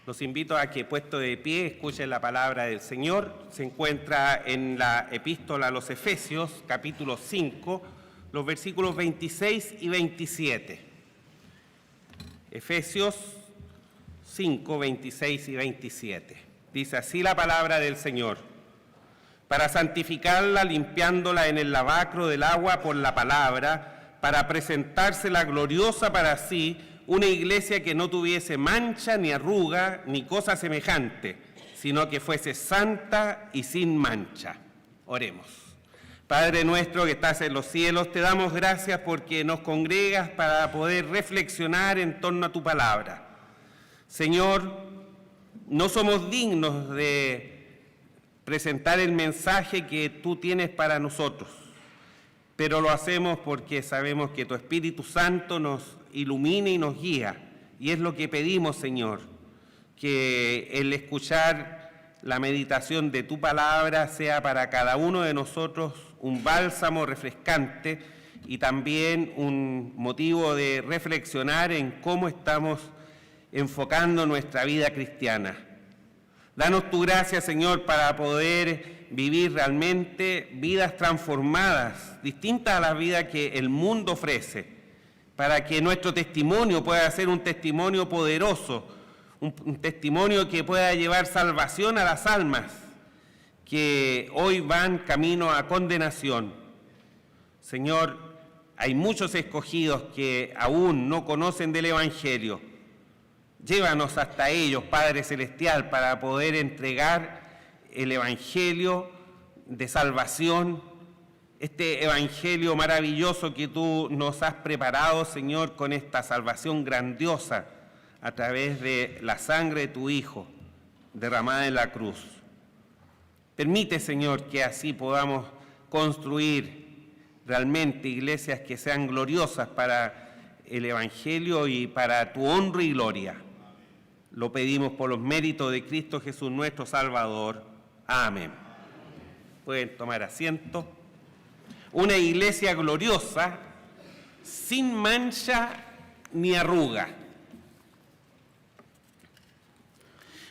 Los invito a que, puesto de pie, escuchen la palabra del Señor. Se encuentra en la epístola a los Efesios, capítulo 5, los versículos 26 y 27. Efesios 5, 26 y 27. Dice así la palabra del Señor: para santificarla, limpiándola en el lavacro del agua por la palabra, para presentársela gloriosa para sí, una iglesia que no tuviese mancha, ni arruga, ni cosa semejante, sino que fuese santa y sin mancha. Oremos. Padre nuestro que estás en los cielos, te damos gracias porque nos congregas para poder reflexionar en torno a tu palabra. Señor, no somos dignos de presentar el mensaje que tú tienes para nosotros, pero lo hacemos porque sabemos que tu Espíritu Santo nos ilumina y nos guía, y es lo que pedimos, Señor, que el escuchar la meditación de tu palabra sea para cada uno de nosotros un bálsamo refrescante y también un motivo de reflexionar en cómo estamos enfocando nuestra vida cristiana. Danos tu gracia, Señor, para poder vivir realmente vidas transformadas, distintas a la vida que el mundo ofrece, para que nuestro testimonio pueda ser un testimonio poderoso, un testimonio que pueda llevar salvación a las almas que hoy van camino a condenación. Señor, hay muchos escogidos que aún no conocen del Evangelio. Llévanos hasta ellos, Padre Celestial, para poder entregar el Evangelio de salvación, este Evangelio maravilloso que tú nos has preparado, Señor, con esta salvación grandiosa a través de la sangre de tu Hijo derramada en la cruz. Permite, Señor, que así podamos construir realmente iglesias que sean gloriosas para el Evangelio y para tu honra y gloria. Lo pedimos por los méritos de Cristo Jesús, nuestro Salvador. Amén. Pueden tomar asiento. Una iglesia gloriosa, sin mancha ni arruga.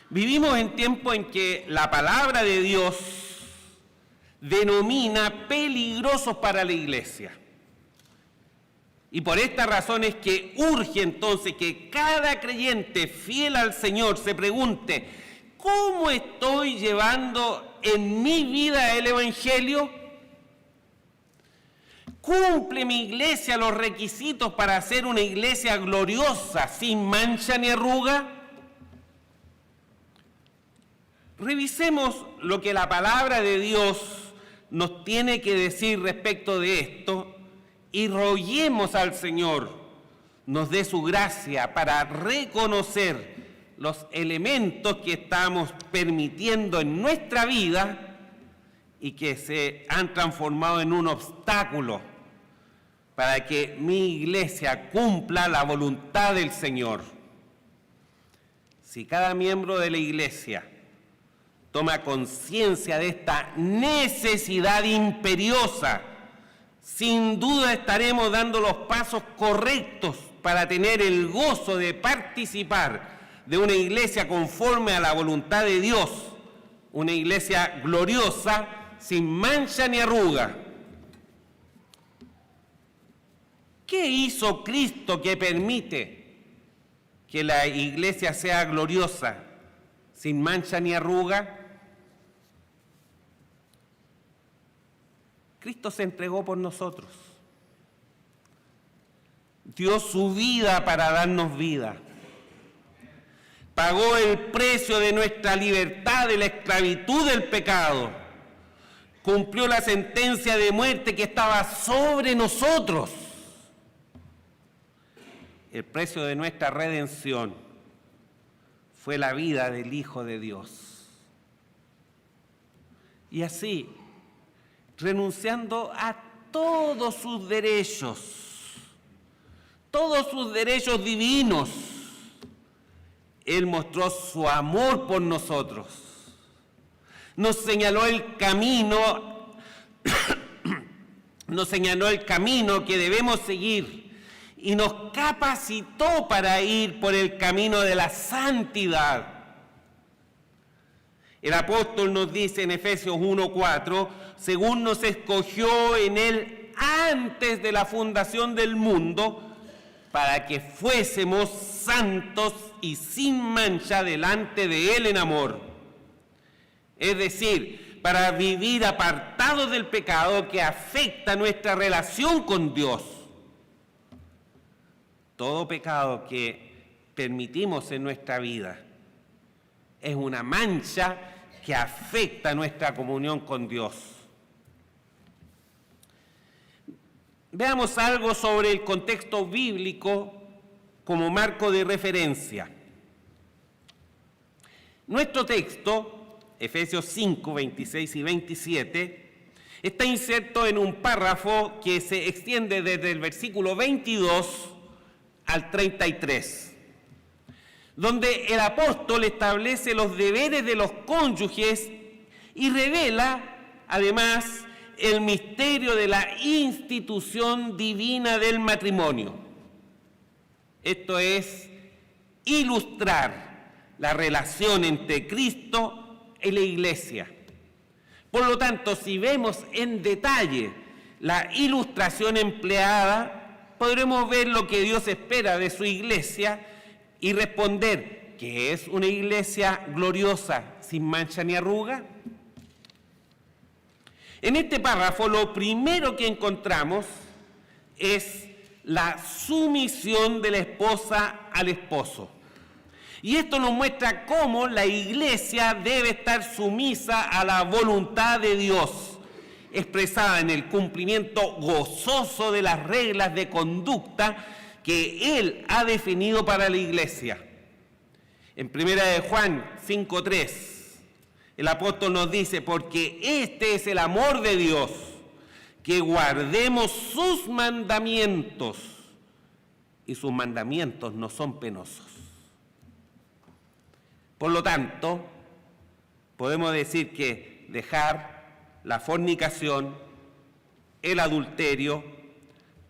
Vivimos en tiempos en que la palabra de Dios denomina peligrosos para la iglesia. Y por esta razón es que urge entonces que cada creyente fiel al Señor se pregunte: ¿cómo estoy llevando en mi vida el Evangelio? ¿Cumple mi iglesia los requisitos para ser una iglesia gloriosa, sin mancha ni arruga? Revisemos lo que la palabra de Dios nos tiene que decir respecto de esto y roguemos al Señor nos dé su gracia para reconocer los elementos que estamos permitiendo en nuestra vida y que se han transformado en un obstáculo para que mi iglesia cumpla la voluntad del Señor. Si cada miembro de la iglesia toma conciencia de esta necesidad imperiosa, sin duda estaremos dando los pasos correctos para tener el gozo de participar de una iglesia conforme a la voluntad de Dios, una iglesia gloriosa, sin mancha ni arruga. ¿Qué hizo Cristo que permite que la iglesia sea gloriosa, sin mancha ni arruga? Cristo se entregó por nosotros. Dio su vida para darnos vida. Pagó el precio de nuestra libertad de la esclavitud del pecado. Cumplió la sentencia de muerte que estaba sobre nosotros. El precio de nuestra redención fue la vida del Hijo de Dios. Y así, renunciando a todos sus derechos divinos, Él mostró su amor por nosotros. Nos señaló el camino, que debemos seguir y nos capacitó para ir por el camino de la santidad. El apóstol nos dice en Efesios 1:4, según nos escogió en Él antes de la fundación del mundo, para que fuésemos santos y sin mancha delante de Él en amor. Es decir, para vivir apartados del pecado que afecta nuestra relación con Dios. Todo pecado que permitimos en nuestra vida es una mancha que afecta nuestra comunión con Dios. Veamos algo sobre el contexto bíblico como marco de referencia. Nuestro texto, Efesios 5, 26 y 27, está inserto en un párrafo que se extiende desde el versículo 22 al 33, donde el apóstol establece los deberes de los cónyuges y revela, además, el misterio de la institución divina del matrimonio. Esto es ilustrar la relación entre Cristo y la Iglesia. Por lo tanto, si vemos en detalle la ilustración empleada, podremos ver lo que Dios espera de su Iglesia y responder que es una Iglesia gloriosa, sin mancha ni arruga. En este párrafo lo primero que encontramos es la sumisión de la esposa al esposo. Y esto nos muestra cómo la Iglesia debe estar sumisa a la voluntad de Dios, expresada en el cumplimiento gozoso de las reglas de conducta que Él ha definido para la Iglesia. En 1 de Juan 5:3, el apóstol nos dice, porque este es el amor de Dios, que guardemos sus mandamientos, y sus mandamientos no son penosos. Por lo tanto, podemos decir que dejar la fornicación, el adulterio,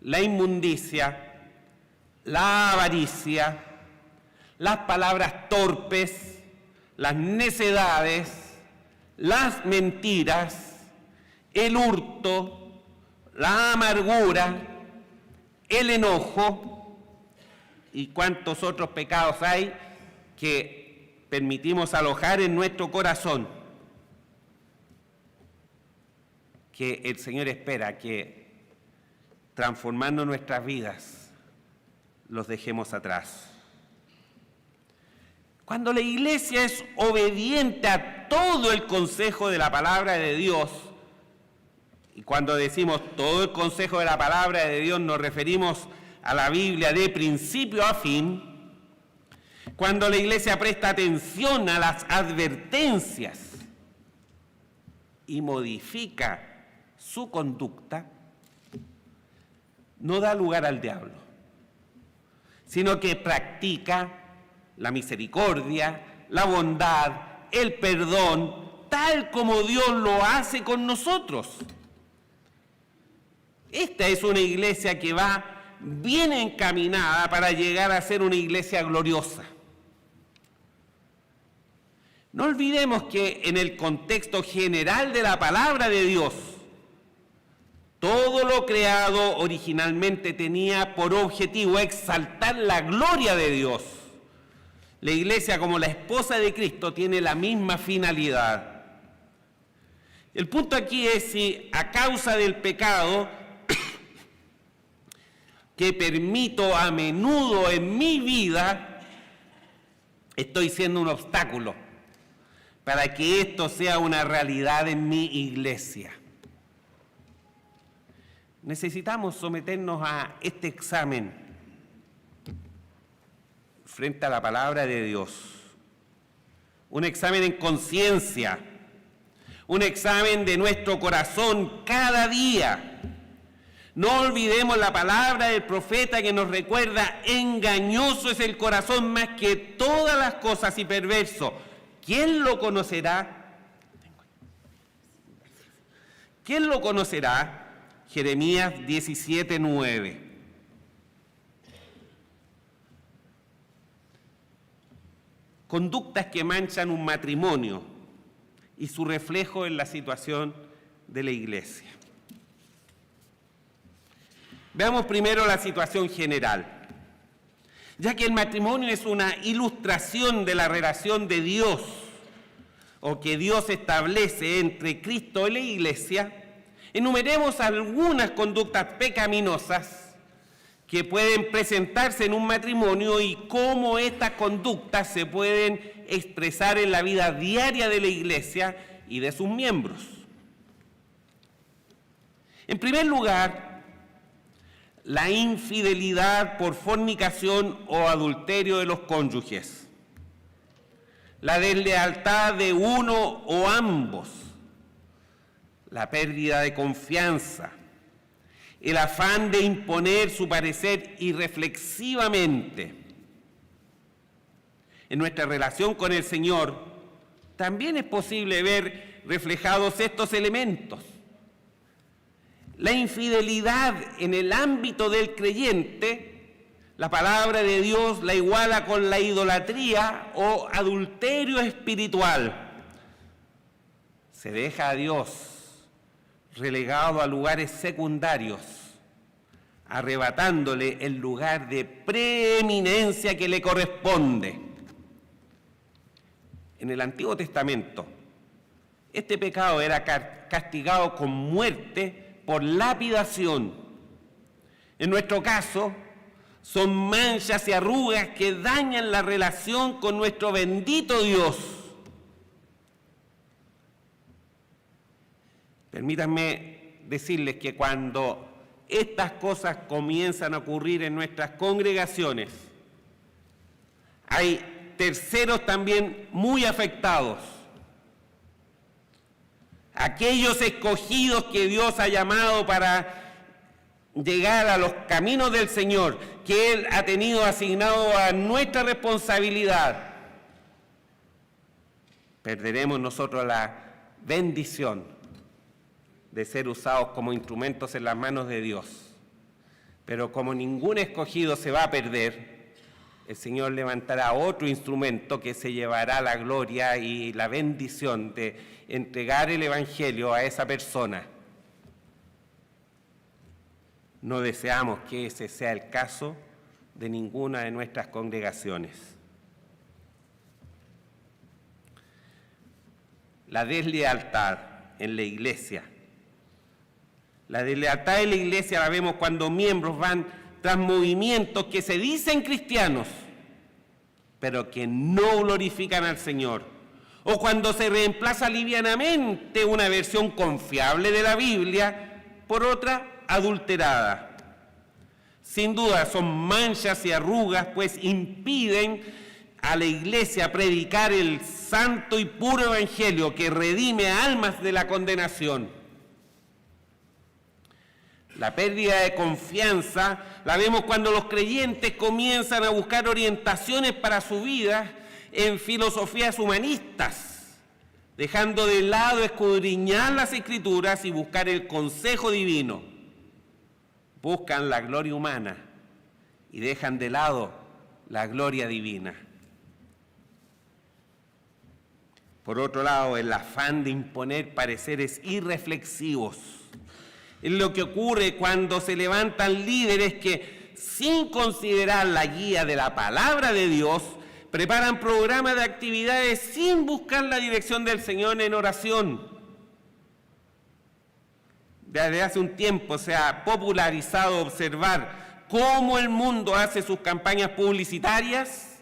la inmundicia, la avaricia, las palabras torpes, las necedades, las mentiras, el hurto, la amargura, el enojo y cuántos otros pecados hay que permitimos alojar en nuestro corazón, que el Señor espera que, transformando nuestras vidas, los dejemos atrás. Cuando la Iglesia es obediente a todo el consejo de la palabra de Dios, y cuando decimos todo el consejo de la palabra de Dios nos referimos a la Biblia de principio a fin, cuando la Iglesia presta atención a las advertencias y modifica su conducta, no da lugar al diablo, sino que practica la misericordia, la bondad, el perdón, tal como Dios lo hace con nosotros. Esta es una iglesia que va bien encaminada para llegar a ser una iglesia gloriosa. No olvidemos que en el contexto general de la palabra de Dios, todo lo creado originalmente tenía por objetivo exaltar la gloria de Dios. La Iglesia, como la esposa de Cristo, tiene la misma finalidad. El punto aquí es si a causa del pecado que permito a menudo en mi vida, estoy siendo un obstáculo para que esto sea una realidad en mi iglesia. Necesitamos someternos a este examen frente a la palabra de Dios. Un examen en conciencia, un examen de nuestro corazón cada día. No olvidemos la palabra del profeta que nos recuerda, engañoso es el corazón más que todas las cosas y perverso. ¿Quién lo conocerá? ¿Quién lo conocerá? Jeremías 17:9. Conductas que manchan un matrimonio y su reflejo en la situación de la Iglesia. Veamos primero la situación general. Ya que el matrimonio es una ilustración de la relación de Dios, o que Dios establece entre Cristo y la Iglesia, enumeremos algunas conductas pecaminosas que pueden presentarse en un matrimonio y cómo estas conductas se pueden expresar en la vida diaria de la Iglesia y de sus miembros. En primer lugar, la infidelidad por fornicación o adulterio de los cónyuges, la deslealtad de uno o ambos, la pérdida de confianza, el afán de imponer su parecer irreflexivamente. En nuestra relación con el Señor también es posible ver reflejados estos elementos. La infidelidad en el ámbito del creyente, la palabra de Dios la iguala con la idolatría o adulterio espiritual. Se deja a Dios relegado a lugares secundarios, arrebatándole el lugar de preeminencia que le corresponde. En el Antiguo Testamento, este pecado era castigado con muerte por lapidación. En nuestro caso, son manchas y arrugas que dañan la relación con nuestro bendito Dios. Permítanme decirles que cuando estas cosas comienzan a ocurrir en nuestras congregaciones, hay terceros también muy afectados. Aquellos escogidos que Dios ha llamado para llegar a los caminos del Señor, que Él ha tenido asignado a nuestra responsabilidad, perderemos nosotros la bendición de ser usados como instrumentos en las manos de Dios. Pero como ningún escogido se va a perder, el Señor levantará otro instrumento que se llevará la gloria y la bendición de entregar el Evangelio a esa persona. No deseamos que ese sea el caso de ninguna de nuestras congregaciones. La deslealtad en la iglesia. La deslealtad en la iglesia la vemos cuando miembros van tras movimientos que se dicen cristianos, pero que no glorifican al Señor. O cuando se reemplaza livianamente una versión confiable de la Biblia por otra adulterada. Sin duda son manchas y arrugas, pues impiden a la iglesia predicar el santo y puro evangelio que redime almas de la condenación. La pérdida de confianza la vemos cuando los creyentes comienzan a buscar orientaciones para su vida en filosofías humanistas, dejando de lado escudriñar las Escrituras y buscar el consejo divino. Buscan la gloria humana y dejan de lado la gloria divina. Por otro lado, el afán de imponer pareceres irreflexivos es lo que ocurre cuando se levantan líderes que, sin considerar la guía de la palabra de Dios, preparan programas de actividades sin buscar la dirección del Señor en oración. Desde hace un tiempo se ha popularizado observar cómo el mundo hace sus campañas publicitarias,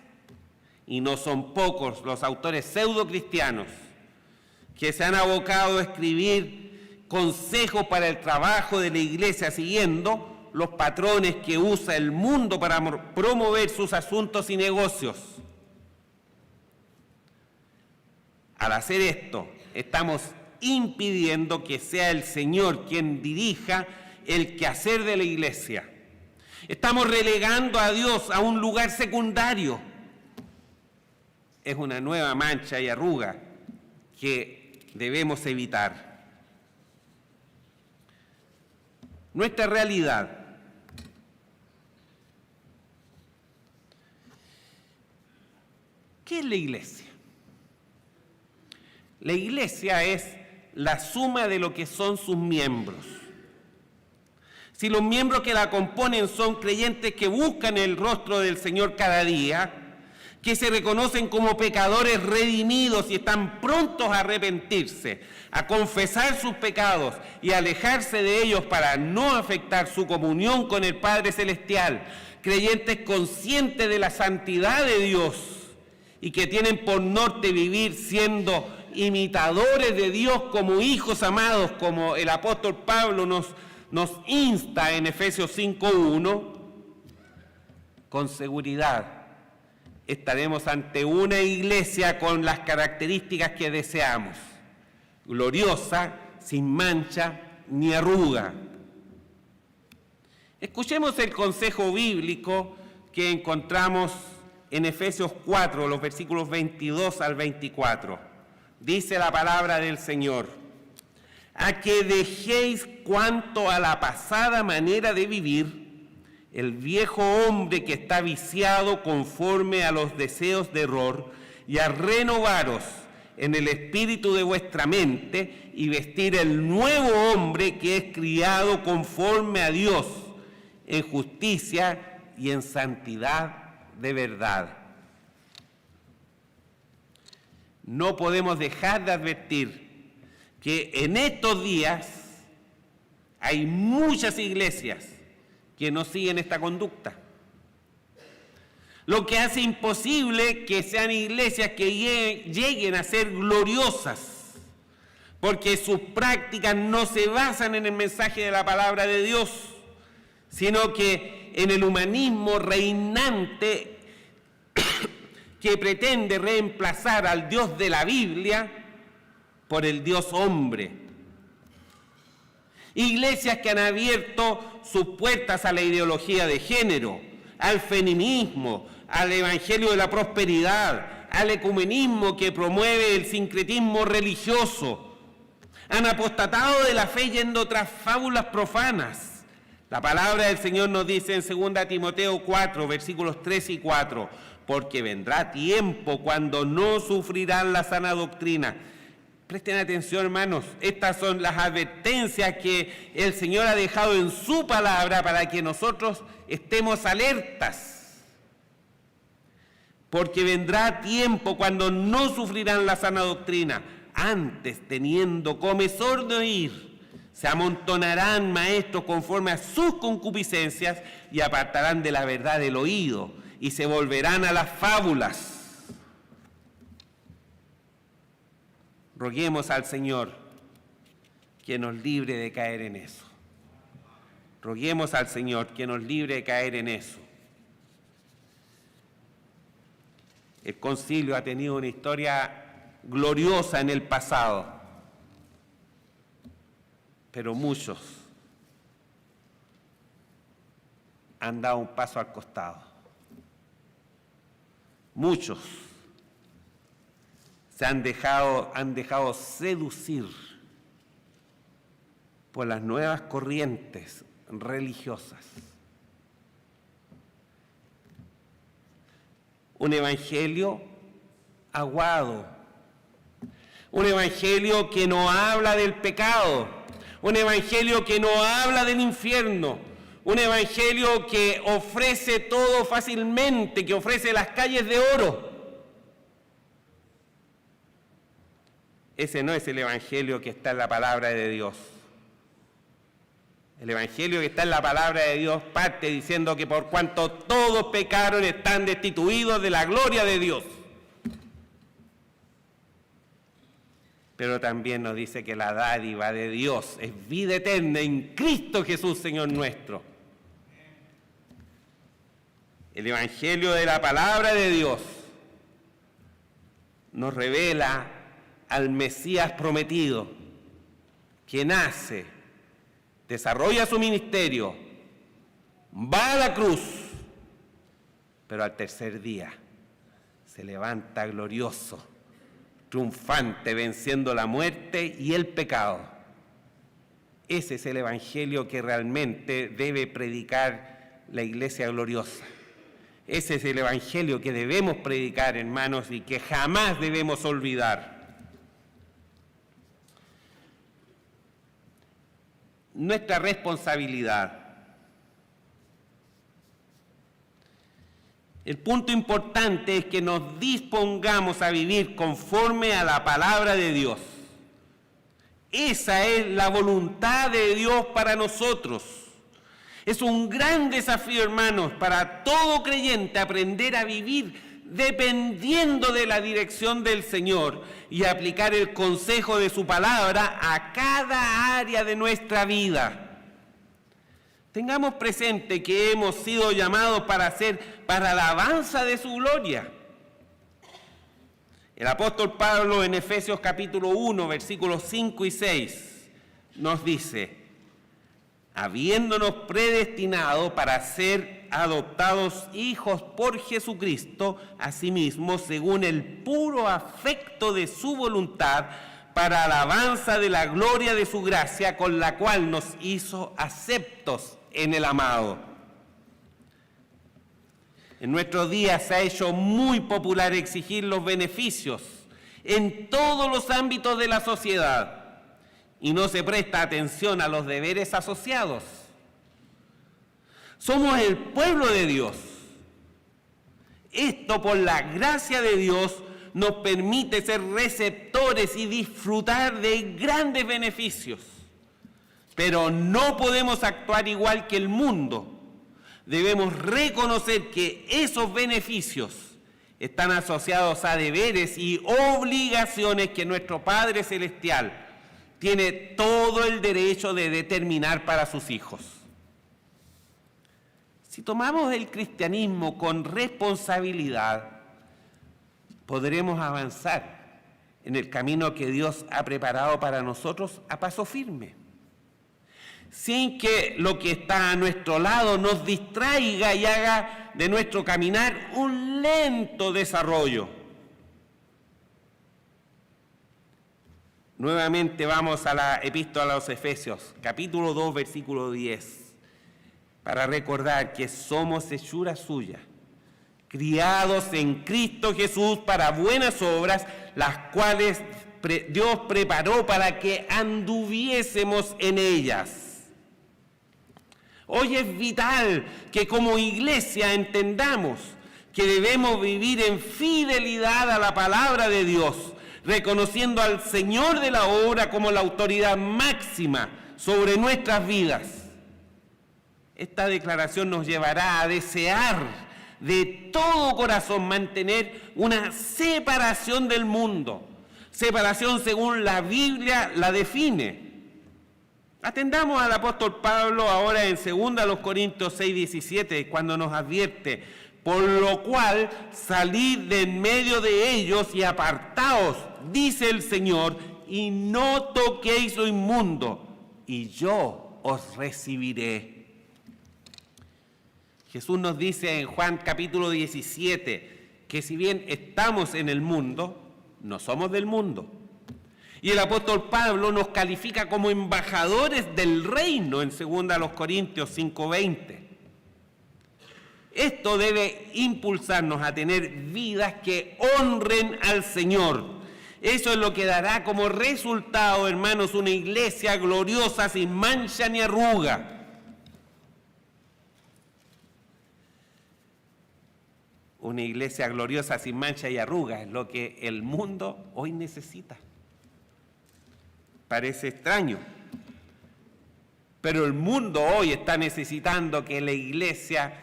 y no son pocos los autores pseudo-cristianos que se han abocado a escribir consejos para el trabajo de la iglesia siguiendo los patrones que usa el mundo para promover sus asuntos y negocios. Al hacer esto, estamos impidiendo que sea el Señor quien dirija el quehacer de la iglesia. Estamos relegando a Dios a un lugar secundario. Es una nueva mancha y arruga que debemos evitar. Nuestra realidad. ¿Qué es la iglesia? La iglesia es la suma de lo que son sus miembros. Si los miembros que la componen son creyentes que buscan el rostro del Señor cada día, que se reconocen como pecadores redimidos y están prontos a arrepentirse, a confesar sus pecados y alejarse de ellos para no afectar su comunión con el Padre Celestial, creyentes conscientes de la santidad de Dios y que tienen por norte vivir siendo imitadores de Dios como hijos amados, como el apóstol Pablo nos insta en Efesios 5:1, con seguridad estaremos ante una iglesia con las características que deseamos: gloriosa, sin mancha ni arruga. Escuchemos el consejo bíblico que encontramos en Efesios 4, los versículos 22 al 24. Dice la palabra del Señor: a que dejéis cuanto a la pasada manera de vivir, el viejo hombre que está viciado conforme a los deseos de error, y a renovaros en el espíritu de vuestra mente, y vestir el nuevo hombre que es criado conforme a Dios, en justicia y en santidad de verdad. No podemos dejar de advertir que en estos días hay muchas iglesias que no siguen esta conducta, lo que hace imposible que sean iglesias que lleguen a ser gloriosas, porque sus prácticas no se basan en el mensaje de la palabra de Dios, sino que en el humanismo reinante que pretende reemplazar al Dios de la Biblia por el Dios hombre. Iglesias que han abierto sus puertas a la ideología de género, al feminismo, al evangelio de la prosperidad, al ecumenismo que promueve el sincretismo religioso. Han apostatado de la fe yendo tras fábulas profanas. La palabra del Señor nos dice en 2 Timoteo 4, versículos 3 y 4, porque vendrá tiempo cuando no sufrirán la sana doctrina. Presten atención, hermanos, estas son las advertencias que el Señor ha dejado en su palabra para que nosotros estemos alertas. Porque vendrá tiempo cuando no sufrirán la sana doctrina, antes teniendo comezón de oír, se amontonarán maestros conforme a sus concupiscencias y apartarán de la verdad el oído y se volverán a las fábulas. Roguemos al Señor que nos libre de caer en eso. Roguemos al Señor que nos libre de caer en eso. El concilio ha tenido una historia gloriosa en el pasado, pero muchos han dado un paso al costado. Muchos se han dejado seducir por las nuevas corrientes religiosas. Un evangelio aguado, un evangelio que no habla del pecado, un evangelio que no habla del infierno, un evangelio que ofrece todo fácilmente, que ofrece las calles de oro. Ese no es el evangelio que está en la palabra de Dios. El evangelio que está en la palabra de Dios parte diciendo que por cuanto todos pecaron están destituidos de la gloria de Dios. Pero también nos dice que la dádiva de Dios es vida eterna en Cristo Jesús, Señor nuestro. El evangelio de la palabra de Dios nos revela al Mesías prometido, que nace, desarrolla su ministerio, va a la cruz, pero al tercer día se levanta glorioso, triunfante, venciendo la muerte y el pecado. Ese es el evangelio que realmente debe predicar la iglesia gloriosa. Ese es el evangelio que debemos predicar, hermanos, y que jamás debemos olvidar. nuestra responsabilidad. El punto importante es que nos dispongamos a vivir conforme a la palabra de Dios. Esa es la voluntad de Dios para nosotros. Es un gran desafío, hermanos, para todo creyente aprender a vivir dependiendo de la dirección del Señor y aplicar el consejo de su palabra a cada área de nuestra vida. Tengamos presente que hemos sido llamados para la alabanza de su gloria. El apóstol Pablo en Efesios capítulo 1, versículos 5 y 6 nos dice: habiéndonos predestinado para ser adoptados hijos por Jesucristo, asimismo, según el puro afecto de su voluntad, para alabanza de la gloria de su gracia, con la cual nos hizo aceptos en el amado. En nuestros días se ha hecho muy popular exigir los beneficios en todos los ámbitos de la sociedad y no se presta atención a los deberes asociados. Somos el pueblo de Dios. Esto, por la gracia de Dios, nos permite ser receptores y disfrutar de grandes beneficios. Pero no podemos actuar igual que el mundo. Debemos reconocer que esos beneficios están asociados a deberes y obligaciones que nuestro Padre Celestial tiene todo el derecho de determinar para sus hijos. Si tomamos el cristianismo con responsabilidad, podremos avanzar en el camino que Dios ha preparado para nosotros a paso firme, sin que lo que está a nuestro lado nos distraiga y haga de nuestro caminar un lento desarrollo. Nuevamente vamos a la epístola a los Efesios, capítulo 2, versículo 10, para recordar que somos hechura suya, criados en Cristo Jesús para buenas obras, las cuales Dios preparó para que anduviésemos en ellas. Hoy es vital que como iglesia entendamos que debemos vivir en fidelidad a la palabra de Dios, reconociendo al Señor de la obra como la autoridad máxima sobre nuestras vidas. Esta declaración nos llevará a desear de todo corazón mantener una separación del mundo, separación según la Biblia la define. Atendamos al apóstol Pablo ahora en 2 Corintios 6, 17, cuando nos advierte: por lo cual salid de en medio de ellos y apartaos, dice el Señor, y no toquéis lo inmundo, y yo os recibiré. Jesús nos dice en Juan capítulo 17 que si bien estamos en el mundo, no somos del mundo. Y el apóstol Pablo nos califica como embajadores del reino en 2 Corintios 5:20. Esto debe impulsarnos a tener vidas que honren al Señor. Eso es lo que dará como resultado, hermanos, una iglesia gloriosa sin mancha ni arruga. Una iglesia gloriosa sin mancha y arruga es lo que el mundo hoy necesita. Parece extraño, pero el mundo hoy está necesitando que la iglesia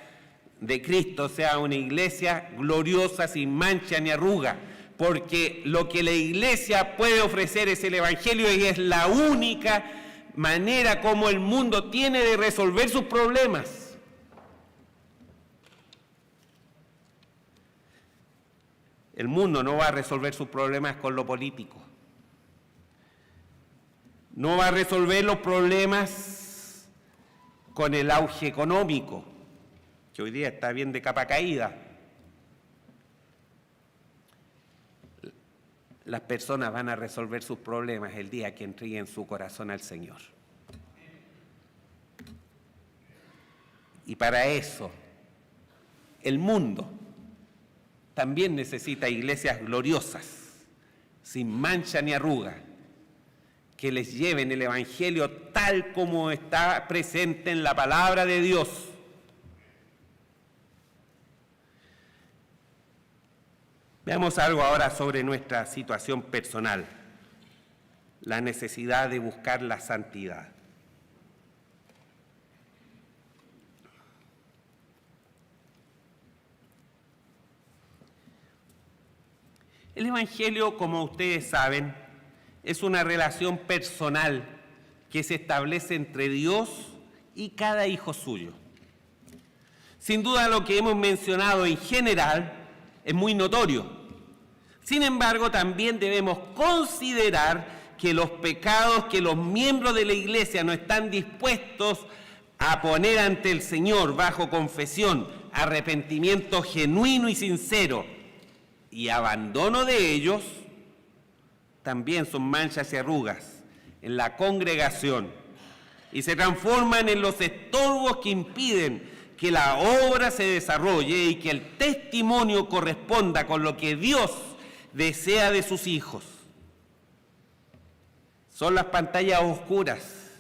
de Cristo sea una iglesia gloriosa sin mancha ni arruga, porque lo que la iglesia puede ofrecer es el Evangelio y es la única manera como el mundo tiene de resolver sus problemas. El mundo no va a resolver sus problemas con lo político. No va a resolver los problemas con el auge económico, que hoy día está bien de capa caída. Las personas van a resolver sus problemas el día que entreguen su corazón al Señor. Y para eso, el mundo también necesita iglesias gloriosas, sin mancha ni arruga, que les lleven el Evangelio tal como está presente en la palabra de Dios. Veamos algo ahora sobre nuestra situación personal, la necesidad de buscar la santidad. El Evangelio, como ustedes saben, es una relación personal que se establece entre Dios y cada hijo suyo. Sin duda, lo que hemos mencionado en general es muy notorio. Sin embargo, también debemos considerar que los pecados que los miembros de la Iglesia no están dispuestos a poner ante el Señor bajo confesión, arrepentimiento genuino y sincero y abandono de ellos, también son manchas y arrugas en la congregación y se transforman en los estorbos que impiden que la obra se desarrolle y que el testimonio corresponda con lo que Dios desea de sus hijos. Son las pantallas oscuras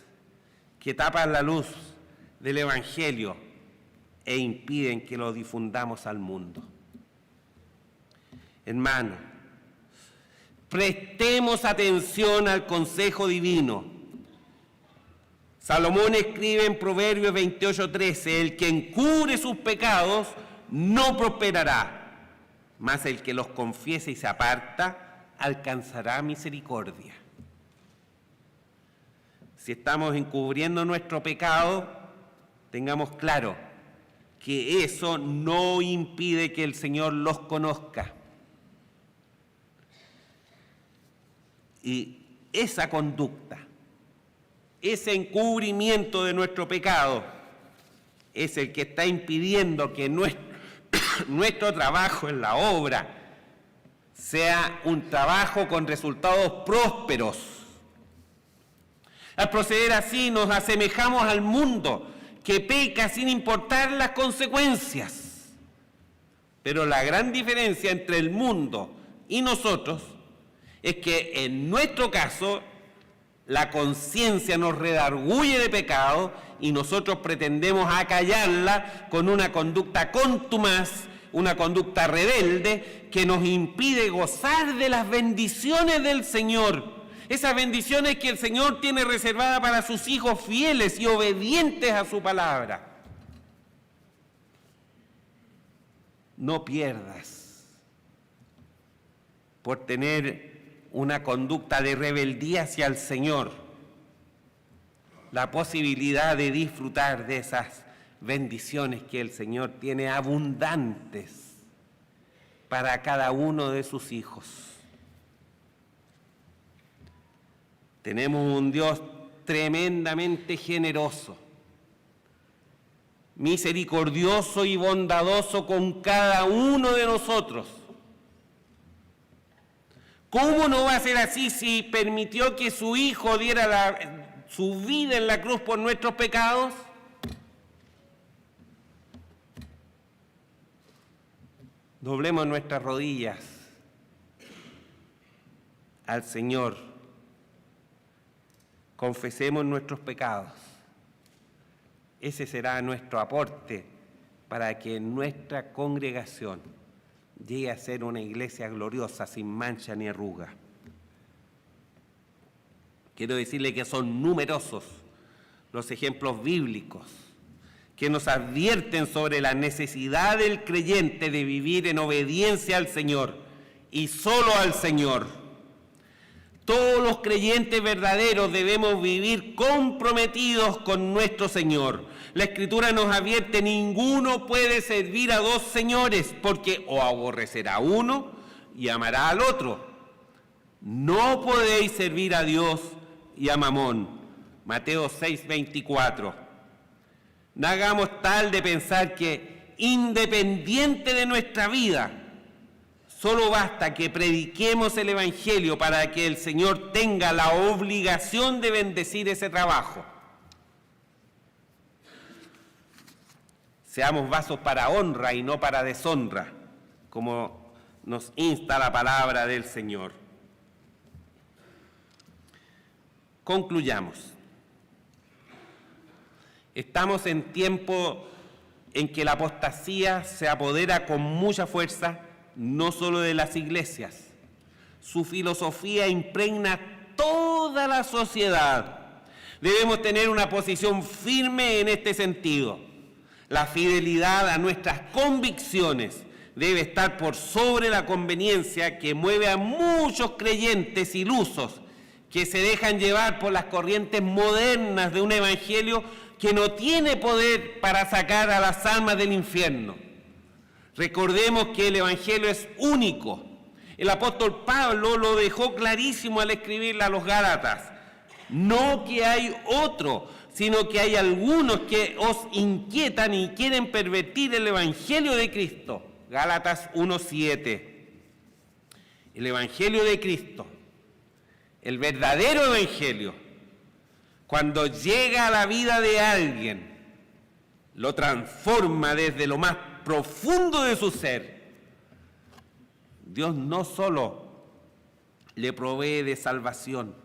que tapan la luz del Evangelio e impiden que lo difundamos al mundo. Hermanos, prestemos atención al consejo divino. Salomón escribe en Proverbios 28:13, el que encubre sus pecados no prosperará, mas el que los confiese y se aparta alcanzará misericordia. Si estamos encubriendo nuestro pecado, tengamos claro que eso no impide que el Señor los conozca. Y esa conducta, ese encubrimiento de nuestro pecado, es el que está impidiendo que nuestro trabajo en la obra sea un trabajo con resultados prósperos. Al proceder así nos asemejamos al mundo que peca sin importar las consecuencias. Pero la gran diferencia entre el mundo y nosotros es que en nuestro caso la conciencia nos redarguye de pecado y nosotros pretendemos acallarla con una conducta contumaz, una conducta rebelde que nos impide gozar de las bendiciones del Señor. Esas bendiciones que el Señor tiene reservadas para sus hijos fieles y obedientes a su palabra. No pierdas por tener una conducta de rebeldía hacia el Señor la posibilidad de disfrutar de esas bendiciones que el Señor tiene abundantes para cada uno de sus hijos. Tenemos un Dios tremendamente generoso, misericordioso y bondadoso con cada uno de nosotros. ¿Cómo no va a ser así si permitió que su Hijo diera su vida en la cruz por nuestros pecados? Doblemos nuestras rodillas al Señor. Confesemos nuestros pecados. Ese será nuestro aporte para que nuestra congregación llegue a ser una iglesia gloriosa, sin mancha ni arruga. Quiero decirle que son numerosos los ejemplos bíblicos que nos advierten sobre la necesidad del creyente de vivir en obediencia al Señor y solo al Señor. Todos los creyentes verdaderos debemos vivir comprometidos con nuestro Señor. La Escritura nos advierte, ninguno puede servir a dos señores, porque o aborrecerá a uno y amará al otro. No podéis servir a Dios y a Mamón. Mateo 6:24. No hagamos tal de pensar que, independiente de nuestra vida, solo basta que prediquemos el Evangelio para que el Señor tenga la obligación de bendecir ese trabajo. Seamos vasos para honra y no para deshonra, como nos insta la palabra del Señor. Concluyamos. Estamos en tiempo en que la apostasía se apodera con mucha fuerza, no solo de las iglesias. Su filosofía impregna toda la sociedad. Debemos tener una posición firme en este sentido. La fidelidad a nuestras convicciones debe estar por sobre la conveniencia que mueve a muchos creyentes ilusos que se dejan llevar por las corrientes modernas de un evangelio que no tiene poder para sacar a las almas del infierno. Recordemos que el evangelio es único. El apóstol Pablo lo dejó clarísimo al escribirle a los Gálatas. No que hay otro, sino que hay algunos que os inquietan y quieren pervertir el evangelio de Cristo. Gálatas 1:7. El evangelio de Cristo, el verdadero evangelio, cuando llega a la vida de alguien, lo transforma desde lo más profundo de su ser. Dios no solo le provee de salvación,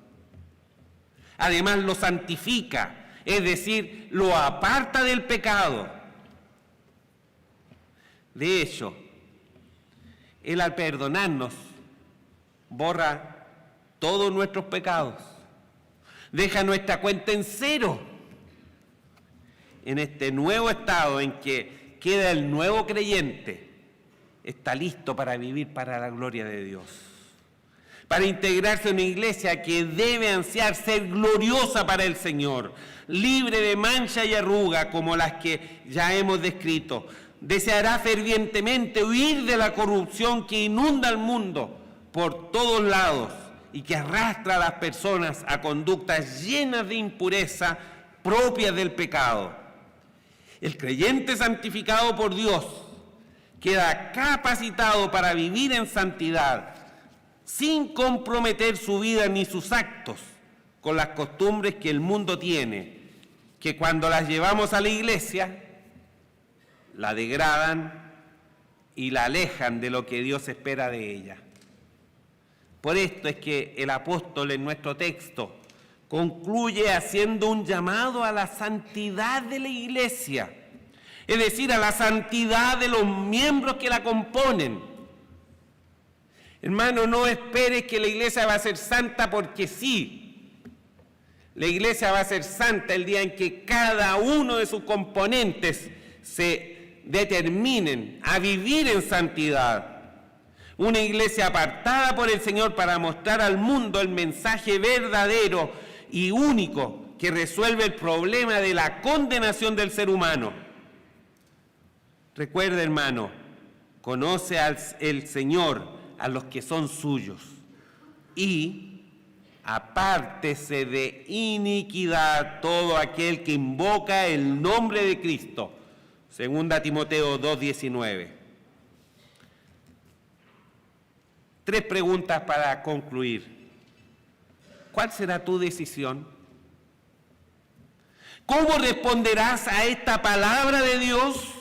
además lo santifica, es decir, lo aparta del pecado. De hecho, Él al perdonarnos borra todos nuestros pecados, deja nuestra cuenta en cero. En este nuevo estado en que queda el nuevo creyente, está listo para vivir para la gloria de Dios, para integrarse en una iglesia que debe ansiar ser gloriosa para el Señor, libre de mancha y arruga como las que ya hemos descrito. Deseará fervientemente huir de la corrupción que inunda el mundo por todos lados y que arrastra a las personas a conductas llenas de impureza propias del pecado. El creyente santificado por Dios queda capacitado para vivir en santidad, sin comprometer su vida ni sus actos con las costumbres que el mundo tiene, que cuando las llevamos a la iglesia, la degradan y la alejan de lo que Dios espera de ella. Por esto es que el apóstol en nuestro texto concluye haciendo un llamado a la santidad de la iglesia, es decir, a la santidad de los miembros que la componen. Hermano, no esperes que la iglesia va a ser santa porque sí. La iglesia va a ser santa el día en que cada uno de sus componentes se determinen a vivir en santidad. Una iglesia apartada por el Señor para mostrar al mundo el mensaje verdadero y único que resuelve el problema de la condenación del ser humano. Recuerda, hermano, conoce al Señor a los que son suyos y apártese de iniquidad todo aquel que invoca el nombre de Cristo. 2 Timoteo 2:19. 3 preguntas para concluir. ¿Cuál será tu decisión? ¿Cómo responderás a esta palabra de Dios?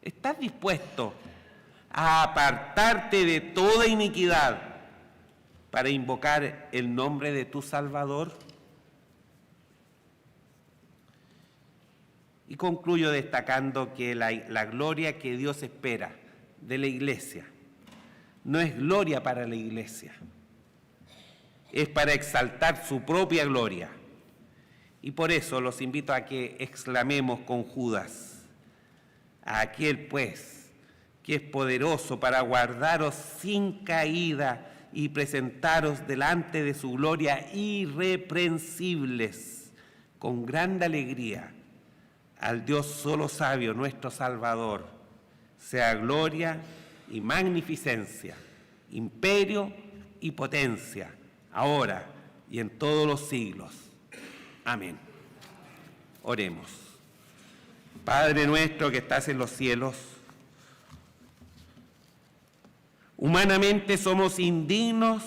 ¿Estás dispuesto a apartarte de toda iniquidad para invocar el nombre de tu Salvador? Y concluyo destacando que la gloria que Dios espera de la iglesia no es gloria para la iglesia, es para exaltar su propia gloria. Y por eso los invito a que exclamemos con Judas: a aquel pues que es poderoso para guardaros sin caída y presentaros delante de su gloria irreprensibles, con gran alegría. Al Dios solo sabio, nuestro Salvador, sea gloria y magnificencia, imperio y potencia, ahora y en todos los siglos. Amén. Oremos. Padre nuestro que estás en los cielos, humanamente somos indignos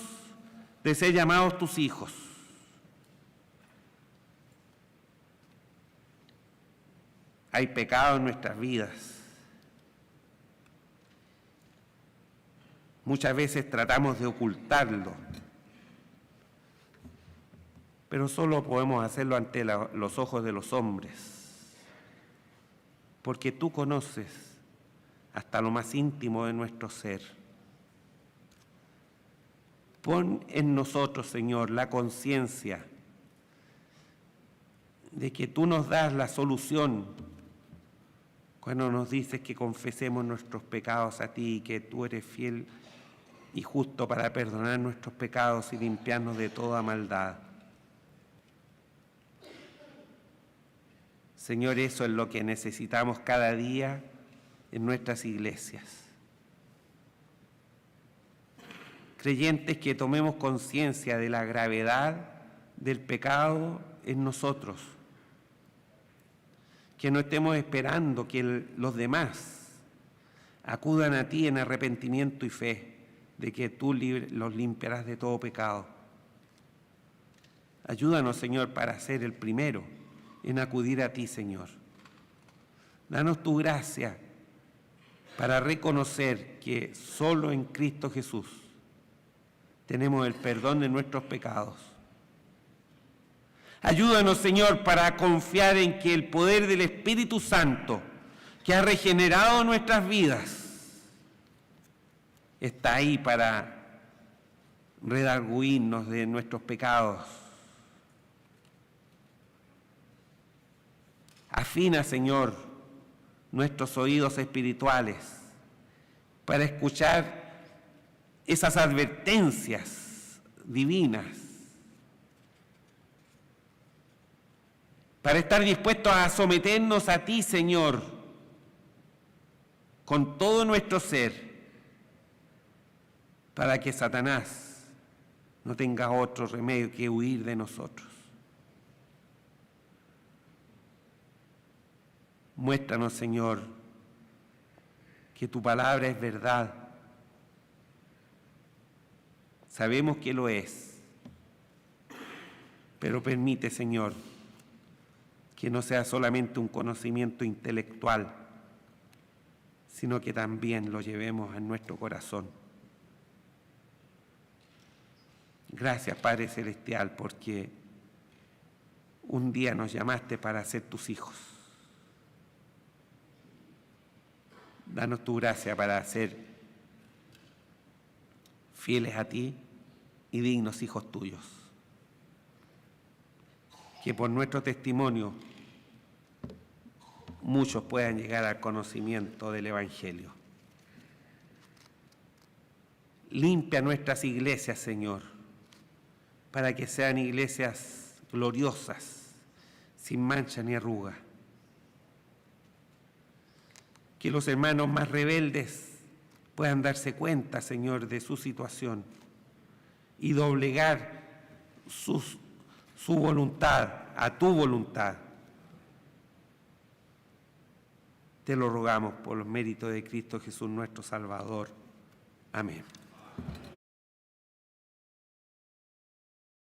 de ser llamados tus hijos. Hay pecado en nuestras vidas. Muchas veces tratamos de ocultarlo, pero solo podemos hacerlo ante los ojos de los hombres, porque tú conoces hasta lo más íntimo de nuestro ser. Pon en nosotros, Señor, la conciencia de que tú nos das la solución cuando nos dices que confesemos nuestros pecados a ti y que tú eres fiel y justo para perdonar nuestros pecados y limpiarnos de toda maldad. Señor, eso es lo que necesitamos cada día en nuestras iglesias. Creyentes que tomemos conciencia de la gravedad del pecado en nosotros, que no estemos esperando que los demás acudan a ti en arrepentimiento y fe de que tú los limpiarás de todo pecado. Ayúdanos, Señor, para ser el primero en acudir a ti, Señor. Danos tu gracia para reconocer que solo en Cristo Jesús tenemos el perdón de nuestros pecados. Ayúdanos, Señor, para confiar en que el poder del Espíritu Santo, que ha regenerado nuestras vidas, está ahí para redarguirnos de nuestros pecados. Afina, Señor, nuestros oídos espirituales para escuchar esas advertencias divinas, para estar dispuestos a someternos a ti, Señor, con todo nuestro ser, para que Satanás no tenga otro remedio que huir de nosotros. Muéstranos, Señor, que tu palabra es verdad. Sabemos que lo es, pero permite, Señor, que no sea solamente un conocimiento intelectual, sino que también lo llevemos en nuestro corazón. Gracias, Padre Celestial, porque un día nos llamaste para ser tus hijos. Danos tu gracia para ser fieles a ti y dignos hijos tuyos. Que por nuestro testimonio muchos puedan llegar al conocimiento del Evangelio. Limpia nuestras iglesias, Señor, para que sean iglesias gloriosas, sin mancha ni arruga. Que los hermanos más rebeldes puedan darse cuenta, Señor, de su situación y doblegar su voluntad a tu voluntad. Te lo rogamos por los méritos de Cristo Jesús, nuestro Salvador. Amén.